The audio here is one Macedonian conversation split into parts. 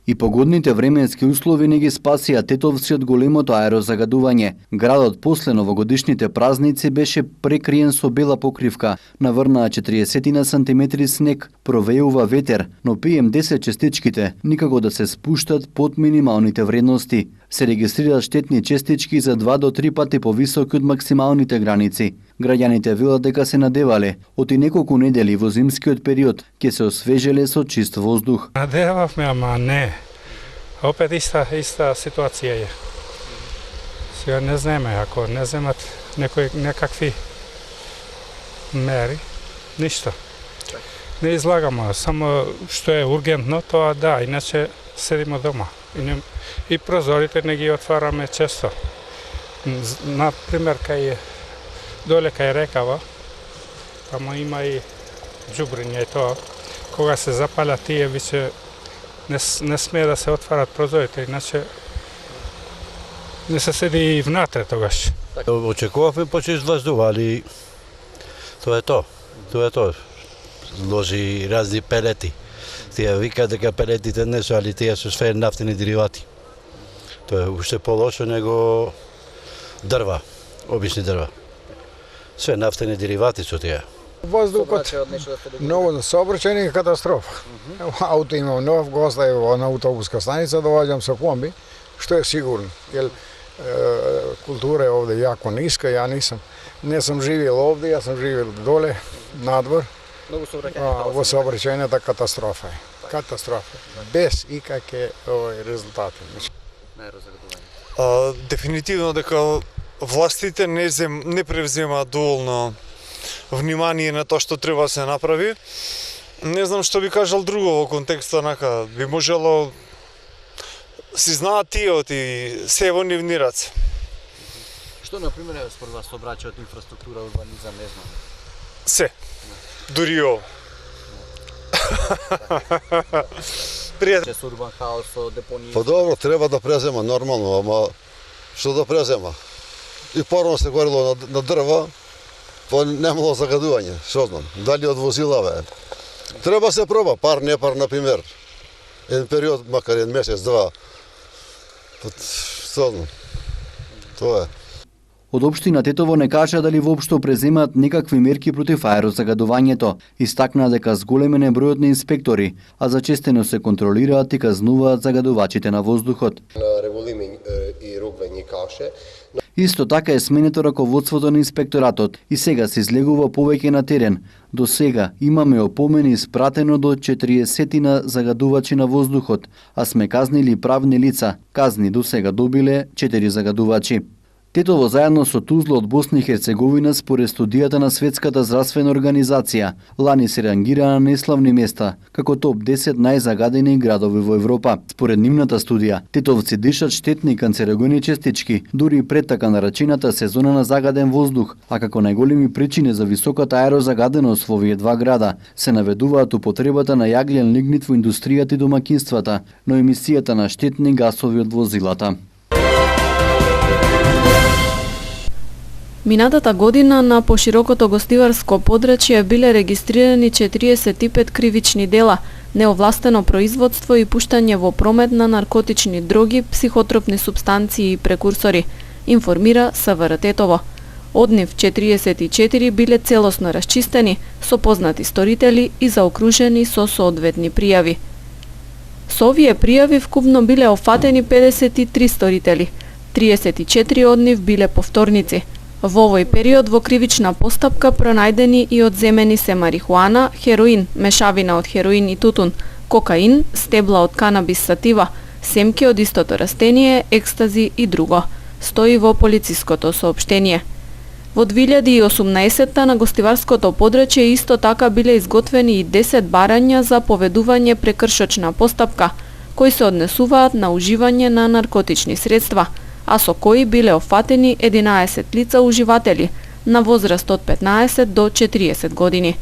И погодните временски услови не ги спасија Тетовци од големото аерозагадување. Градот после новогодишните празници беше прекриен со бела покривка. Наврнаа 40 сантиметри снег, провеува ветер, но PM10 частичките никако да се спуштат под минималните вредности. Се регистрираат штетни частички за 2 до 3 пати повисоки од максималните граници. Граѓаните велат дека се надевале од и неколку недели во зимскиот период ќе се освежеле со чист воздух. Надевавме, ама не. Опет иста ситуација е. Сега не знаеме, ако не земат некакви мери, ништо. Не излагаме, само што е ургентно, тоа да, иначе седиме дома. И прозорите не ги отвараме често. Например, доле кај рекава, тамо има и џубриње и тоа. Кога се запалят тие, више не смее да се отварат прозорите, иначе не се седи и внатре тогаш. Очекувавме почист воздух, али тоа е тоа. Тоа е тоа. Ложи разни пелети. Тие викаат дека пелетите не се, али тие се све нафтени деривати. Тоа е уште полошо него дрва, обични дрва. Све нафтени деривати со тие. Воздухот, ново сообраќајње е катастрофа. Ауто имам нов, го оставив на автобуска станица, доаѓам со комби, што е сигурно. Јел култура е овде јако ниска, ја не сум живеел овде, јас сум живеел доле, надвор. Во сообраќајната катастрофа е. Катастрофа. Без икаке резултати. Дефинитивно дека властите не превземаат доволно внимание на тоа што треба да се направи. Не знам што би кажал друго во контекста нака. Би можело си знаат тие и се во нивни раце. Што например е според вас сообраќајот, инфраструктура, урбанизам, не знам? Се. Дури ово. Пријатно со урбан хаос, со депонии. Па добро, треба да презема нормално, ама што да презема? И порано се горело на дрва, па немало загадување, што знам, дали од возила бе. Треба се проба, пар, не пар, например. Еден период, макар еден месец, два. Што знам, тоа е. Од општина Тетово не кажа дали воопшто преземаат некакви мерки против аерозагадувањето. Истакна дека зголемен е бројот на инспектори, а зачестено се контролираат и казнуваат загадувачите на воздухот. Исто така е сменето раководството на инспекторатот и сега се излегува повеќе на терен. До сега имаме опомени испратено до 40 загадувачи на воздухот, а сме казнили правни лица. Казни до сега добиле 4 загадувачи. Тетово заедно со Тузла од Босна и Херцеговина според студијата на Светската здравствена организација лани се рангира на неславни места како топ 10 најзагадени градови во Европа. Според нивната студија, тетовци дишат штетни канцерогени частички дури и пред така наречената сезона на загаден воздух, а како најголеми причини за високата аерозагаденост во овие два града се наведуваат употребата на јаглен лигнит во индустријата и домаќинствата, но емисијата на штетни гасови од возилата. Минатата година на поширокото гостиварско подрачје биле регистрирани 45 кривични дела, неовластено производство и пуштање во промет на наркотични дроги, психотропни супстанции и прекурсори, информира СВР Тетово. Од нив 44 биле целосно расчистени, со познати сторители и заокружени со соодветни пријави. Со овие пријави вкупно биле офатени 53 сторители, 34 од нив биле повторници. Во овој период во кривична постапка пронајдени и одземени се марихуана, хероин, мешавина од хероин и тутун, кокаин, стебла од канабис сатива, семки од истото растение, екстази и друго, стои во полициското соопштение. Во 2018 на гостиварското подрачје исто така биле изготвени и 10 барања за поведување прекршочна постапка, кои се однесуваат на уживање на наркотични средства, а со кои биле офатени 11 лица уживатели на возраст од 15 до 40 години.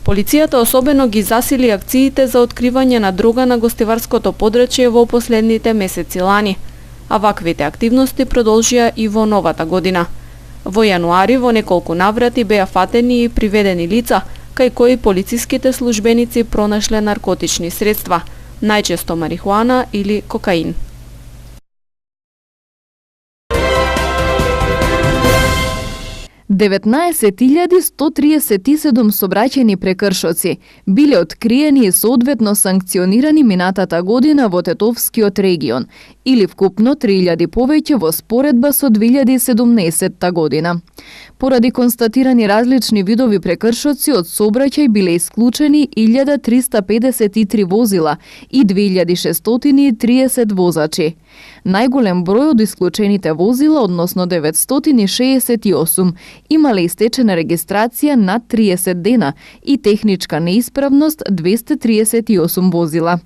Полицијата особено ги засили акциите за откривање на дрога на гостиварското подрачје во последните месеци лани, а ваквите активности продолжија и во новата година. Во јануари во неколку наврати беа фатени и приведени лица, кај кои полициските службеници пронашле наркотични средства, најчесто марихуана или кокаин. $19,137 сообраќајни прекршоци биле откриени и соодветно санкционирани минатата година во Тетовскиот регион, или вкупно 3.000 повеќе во споредба со 2017 година. Поради констатирани различни видови прекршоци од сообраќај биле исклучени 1.353 возила и 2.630 возачи. Најголем број од исклучените возила, односно 968, имале истечена регистрација над 30 дена и техничка неисправност 238 возила.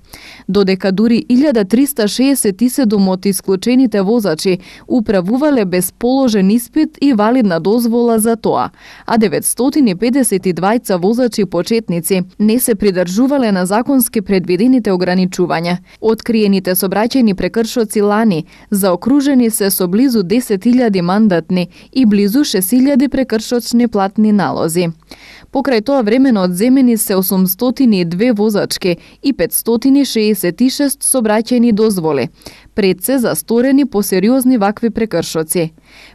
Додека дури 1367 од исклучените возачи управувале без положен испит и валидна дозвола за тоа, а 952 возачи почетници не се придржувале на законски предвидените ограничувања. Откриените сообраќајни прекршоци лани заокружени се со близу 10.000 мандатни и близу 6.000 прекршочни платни налози. Покрај тоа времено одземени се 802 возачки и 566 сообраќајни дозволи, пред се засторени по сериозни вакви прекршоци.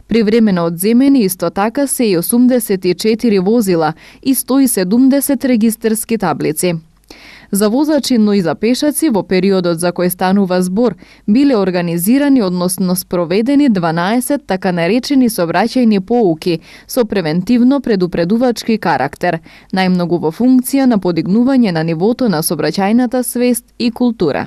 Привремено одземени исто така се и 84 возила и 170 регистерски таблици. За возачи, но и за пешаци во периодот за кој станува збор, биле организирани, односно спроведени 12 така наречени сообраќајни поуки со превентивно предупредувачки карактер, најмногу во функција на подигнување на нивото на сообраќајната свест и култура.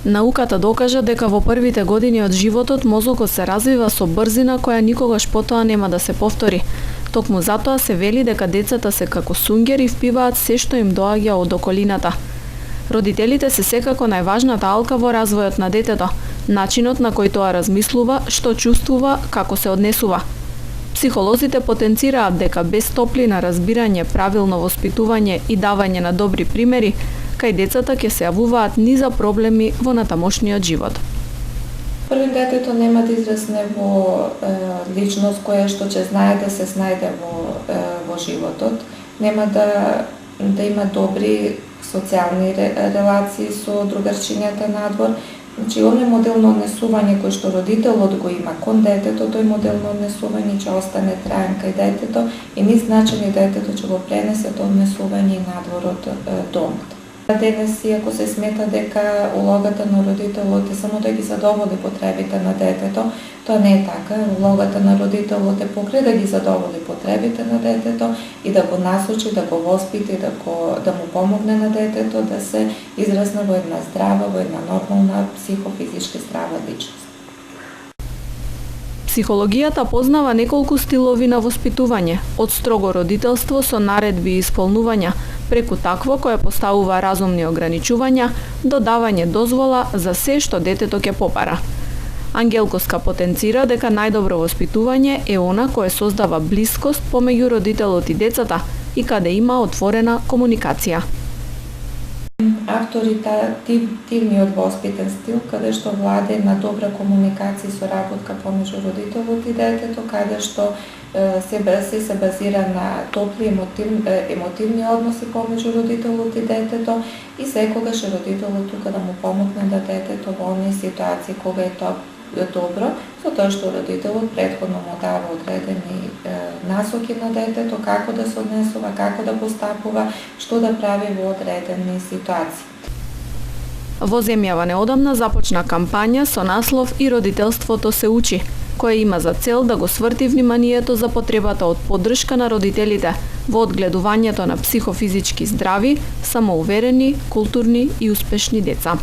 Науката докажа дека во првите години од животот мозокот се развива со брзина која никогаш потоа нема да се повтори. Токму затоа се вели дека децата се како сунгер и впиваат се што им доаѓа од околината. Родителите се секако најважната алка во развојот на детето, начинот на кој тоа размислува, што чувствува, како се однесува. Психолозите потенцираат дека без топлина, разбирање, правилно воспитување и давање на добри примери, кај децата ќе се јавуваат низа проблеми во натамошниот живот. Први детето нема да израсне во личност која што ќе знае да се снајде во животот, нема да има добри социјални релации со другарчињата надвор. Значи, оној модел на однесување кој што родителот го има кон детето, тој модел на однесување ќе остане траен кај детето и низ начини детето ќе го пренесе тоа однесување и надвор од домот. Денес, иако се смета дека улогата на родителот е само да ги задоволи потребите на детето, тоа не е така. Улогата на родителот е покрај да ги задоволи потребите на детето и да го насочи, да го воспити, да му помогне на детето да се израсне во една здрава, во една нормална психофизички здрава личност. Психологијата познава неколку стилови на воспитување, од строго родителство со наредби и исполнувања, преку такво кое поставува разумни ограничувања, до давање дозвола за се што детето ќе попара. Ангелковска потенцира дека најдобро воспитување е она кое создава блискост помеѓу родителот и децата и каде има отворена комуникација. Авторитативниот воспитен стил, каде што владе на добра комуникација и соработка помеѓу родителот и детето, каде што се базира на топли емотивни односи помеѓу родителот и детето и секогаш родителот тука да му помогне на детето во оние ситуации кога е тоа добро, со тоа што родителот претходно му дава одредени насоки на детето, како да се однесува, како да постапува, што да прави во одредени ситуации. Во земјава неодамна започна кампања со наслов «И родителството се учи», која има за цел да го сврти вниманието за потребата од поддршка на родителите во одгледувањето на психофизички здрави, самоуверени, културни и успешни деца.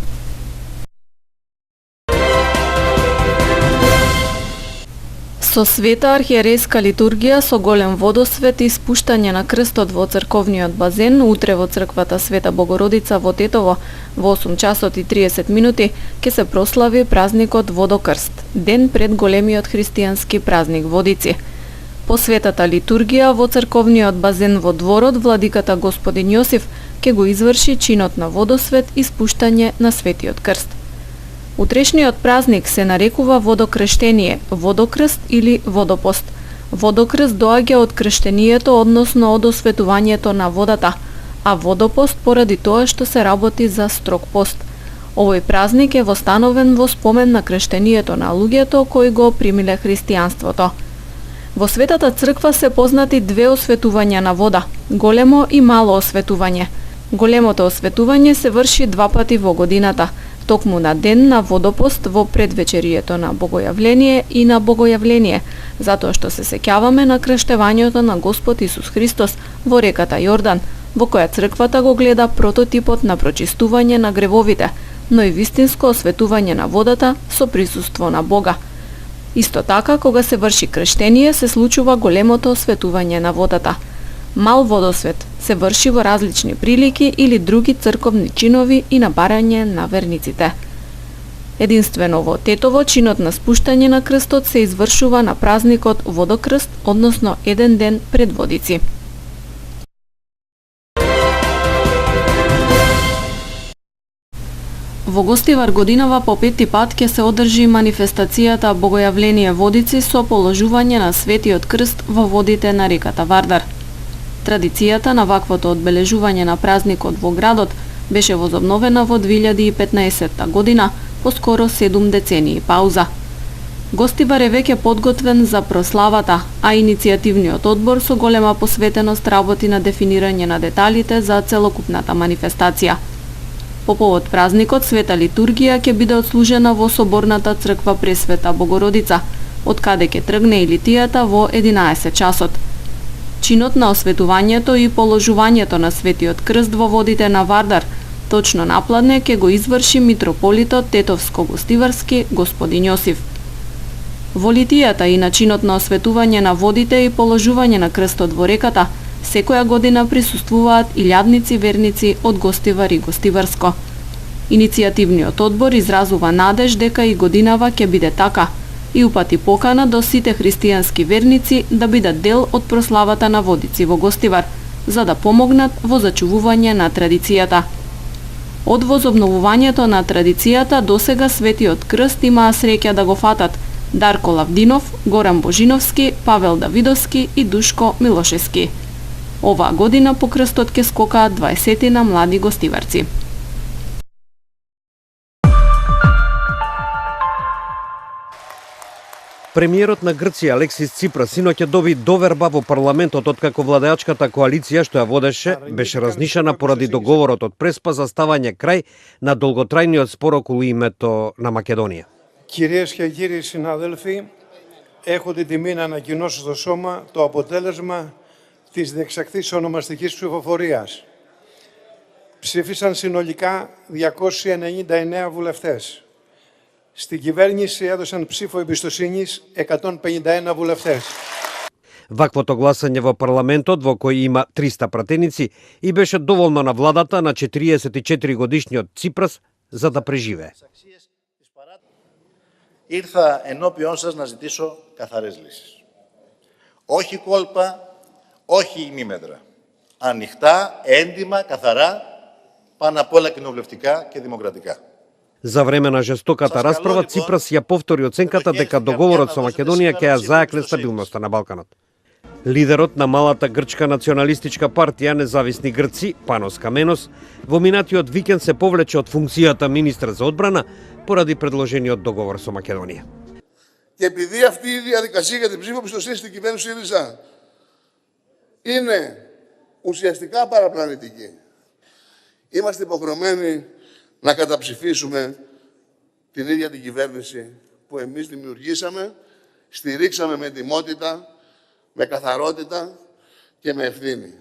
Со света архиерейска литургија со голем водосвет и спуштање на крстот во црковниот базен утре во црквата Света Богородица во Тетово во 8 часот и 30 минути ќе се прослави празникот Водокрст, ден пред големиот христијански празник Водици. По светата литургија во црковниот базен во дворот владиката Господин Јосиф ќе го изврши чинот на водосвет и спуштање на Светиот Крст. Утрешниот празник се нарекува водокрештение, водокрст или водопост. Водокрст доаѓа од крештението, односно од осветувањето на водата, а водопост поради тоа што се работи за строг пост. Овој празник е востановен во спомен на крштението на луѓето кои го примиле христијанството. Во Светата црква се познати две осветувања на вода, големо и мало осветување. Големото осветување се врши 2 пати во годината, токму на ден на водопост во предвечерието на Богојавление и на Богојавление, затоа што се сеќаваме на крштевањето на Господ Исус Христос во реката Јордан, во која црквата го гледа прототипот на прочистување на гревовите, но и вистинско осветување на водата со присуство на Бога. Исто така, кога се врши крштение, се случува големото осветување на водата. Мал водосвет се врши во различни прилики или други црковни чинови и на барање на верниците. Единствено во Тетово чинот на спуштање на крстот се извршува на празникот Водокрст, односно еден ден пред Водици. Во Гостивар годинава по 5-ти пат ќе се одржи манифестацијата Богојавление Водици со положување на Светиот крст во водите на реката Вардар. Традицијата на ваквото одбележување на празникот во градот беше возобновена во 2015 година, по скоро 7 децении пауза. Гостивар е веќе подготвен за прославата, а иницијативниот одбор со голема посветеност работи на дефинирање на деталите за целокупната манифестација. По повод празникот, света литургија ќе биде отслужена во Соборната црква Пресвета Богородица, од каде ќе тргне и литијата во 11 часот. Чинот на осветувањето и положувањето на Светиот крст во водите на Вардар, точно напладне ќе го изврши митрополитот Тетовско-Гостиварски господин Јосиф. Во литијата и начинот на осветување на водите и положување на крстот во реката, секоја година присуствуваат илјадници верници од Гостивар и Гостиварско. Иницијативниот одбор изразува надеж дека и годинава ќе биде така и упати покана до сите христијански верници да бидат дел од прославата на Водици во Гостивар, за да помогнат во зачувување на традицијата. Од возобновувањето на традицијата досега Светиот крст имаа среќа да го фатат Дарко Лавдинов, Горан Божиновски, Павел Давидовски и Душко Милошевски. Оваа година по крстот ќе скокаат 20 на млади гостиварци. Премиерот на Грција Алексис Ципрас синоќа доби доверба во парламентот откако владеачката коалиција што ја водеше беше разнишана поради договорот од Преспа за ставање крај на долготрајниот спор околу името на Македонија. Κυρίες και κύριοι συνάδελφοι, έχω την τιμή να ανακοινώσω στο Σώμα το αποτέλεσμα της διεξαχθής ονομαστικής ψηφοφορίας. Ψήφισαν συνολικά 299 βουλευτές. Στην κυβέρνηση έδωσαν ψήφο εμπιστοσύνης 151 βουλευτές. Ваквото гласање во парламентот, во кој има 300 пратеници, и беше доволно на владата на 44 годишниот Ципрас за да преживее. Ήρθα ενώπιον σας να ζητήσω καθαρές λύσεις. Όχι κόλπα, όχι ημίμετρα. Ανοιχτά, έντιμα, καθαρά, πάνω απ' όλα κοινοβουλευτικά και δημοκρατικά. За време на жестоката расправа, Ципрас ја повтори оценката дека договорот со Македонија ќе ја зајакле стабилноста на Балканот. Лидерот на малата грчка националистичка партија Независни Грци, Панос Каменос, во минатиот викенд се повлече од функцијата министр за одбрана поради предложениот договор со Македонија. Και επειδή αυτή η διαδικασία για την ψήφο εμπιστοσύνη στην κυβέρνηση ΣΥΡΙΖΑ είναι ουσιαστικά παραπλανητική, είμαστε υποχρεωμένοι να καταψηφίσουμε την ίδια την κυβέρνηση που εμείς δημιουργήσαμε, στηρίξαμε με ετοιμότητα, με καθαρότητα και με ευθύνη.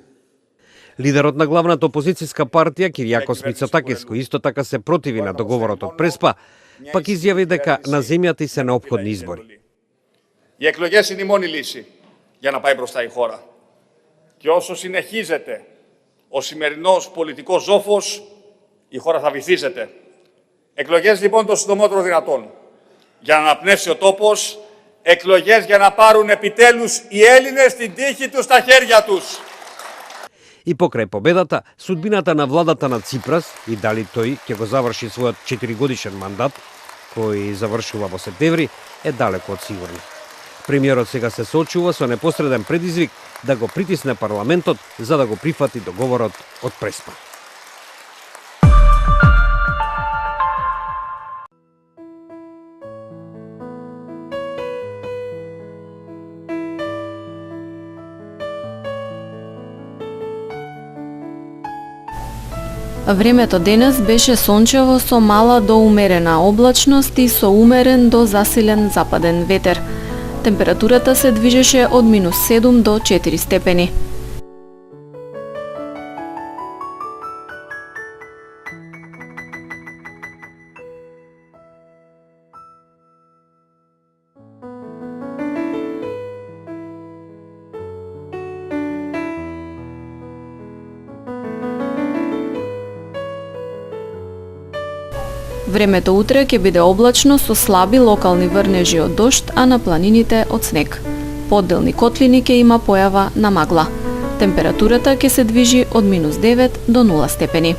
Лидерот на главната опозицијска партија Киријакос Мицотакис, кој исто така се противи на договорот од Преспа, пак изјави дека на земјата и се неопходни избори. Οι εκλογές είναι η μόνη λύση για να πάει μπροστά η χώρα. Και όσο συνεχίζεται ο σημερινός πολιτικός ζόφος, η χώρα θα βυθίζεται. Εκλογές λοιπόν το συντομότερο δυνατόν. Για να αναπνεύσει ο τόπος, εκλογές για να πάρουν επιτέλους οι Έλληνες την τύχη τους στα χέρια τους. И покрај победата, судбината на владата на Ципрас и дали тој ќе го заврши својот 4-годишен мандат, кој завршува во септември, е далеко од сигурно. Премиерот сега се соочува со непосреден предизвик да го притисне парламентот за да го прифати договорот од Преспа. Времето денес беше сончево со мала до умерена облачност и со умерен до засилен западен ветер. Температурата се движеше од -7 до 4 степени. Времето утре ќе биде облачно со слаби локални врнежи од дожд, а на планините од снег. По одделни котлини ќе има појава на магла. Температурата ќе се движи од -9 до 0 степени.